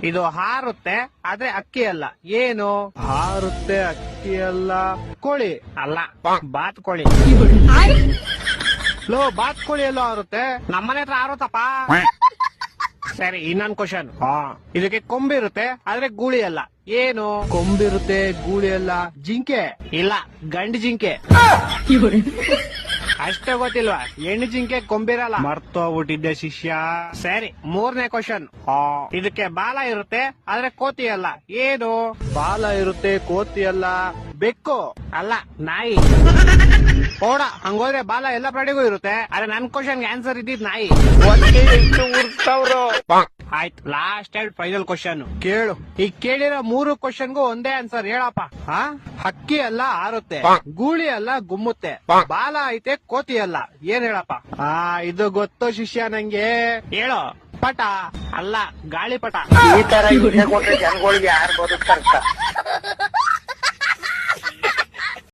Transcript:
ಇದು ಹಾರುತ್ತೆ ಆದ್ರೆ ಅಕ್ಕಿ ಅಲ್ಲ. ಏನು? ಹಾರುತ್ತೆ ಅಕ್ಕಿ ಅಲ್ಲ. ಕೋಳಿ ಅಲ್ಲ, ಬಾತ್ ಕೋಳಿ. ಲೋ, ಬಾತ್ ಕೋಳಿ ಎಲ್ಲೋ ಹಾರುತ್ತೆ? ನಮ್ಮನೆ ಹತ್ರ ಹಾರುತ್ತಪ್ಪ. ಸರಿ, ಇನ್ನೊಂದ್ ಕ್ವಶನ್. ಇದಕ್ಕೆ ಕೊಂಬಿರುತ್ತೆ ಆದ್ರೆ ಗೂಳಿ ಅಲ್ಲ. ಏನು? ಕೊಂಬಿರುತ್ತೆ ಗೂಳಿ ಅಲ್ಲ. ಜಿಂಕೆ ಇಲ್ಲ, ಗಂಡು ಜಿಂಕೆ. ಅಷ್ಟೇ ಗೊತ್ತಿಲ್ವಾ? ಹೆಣ್ಣು ಜಿಂಕೆ ಕೊಂಬಿರಲ್ಲ. ಮರ್ತೋಗ್ಬಿಟ್ಟಿದ್ದೆ ಶಿಷ್ಯ. ಸರಿ, ಮೂರನೇ ಕ್ವಶನ್. ಇದಕ್ಕೆ ಬಾಲ ಇರುತ್ತೆ ಆದ್ರೆ ಕೋತಿ ಅಲ್ಲ. ಏನು? ಬಾಲ ಇರುತ್ತೆ ಕೋತಿ ಅಲ್ಲ. ಬೆಕ್ಕು ಅಲ್ಲ, ನಾಯಿ. ಓಡ, ಹಂಗೋದ್ರೆ ಬಾಲ ಎಲ್ಲ ಪ್ರಾಣಿಗೂ ಇರುತ್ತೆ. ಆದ್ರೆ ನನ್ ಕ್ವಶನ್ಗೆ ಆನ್ಸರ್ ಇದ್ದಿದ್ ನಾಯಿ. ಆಯ್ತು, ಲಾಸ್ಟ್ ಅಂಡ್ ಫೈನಲ್ ಕ್ವಶನ್ ಕೇಳು. ಈಗ ಕೇಳಿರೋ 3 ಕ್ವಶನ್ಗೂ ಒಂದೇ ಆನ್ಸರ್ ಹೇಳಪ್ಪ. ಹಕ್ಕಿ ಅಲ್ಲ ಹಾರುತ್ತೆ, ಗೂಳಿ ಅಲ್ಲ ಗುಮ್ಮುತ್ತೆ, ಬಾಲ ಐತೆ ಕೋತಿ ಅಲ್ಲ. ಏನ್ ಹೇಳಪ್ಪ? ಇದು ಗೊತ್ತು ಶಿಷ್ಯ ನಂಗೆ. ಹೇಳೋ. ಪಟ ಅಲ್ಲ, ಗಾಳಿಪಟ. ಈ ತರ ಕೊಟ್ರೆ ಜನಗಳಿಗೆ ಯಾರು ಬದುಕ್ತಾರ?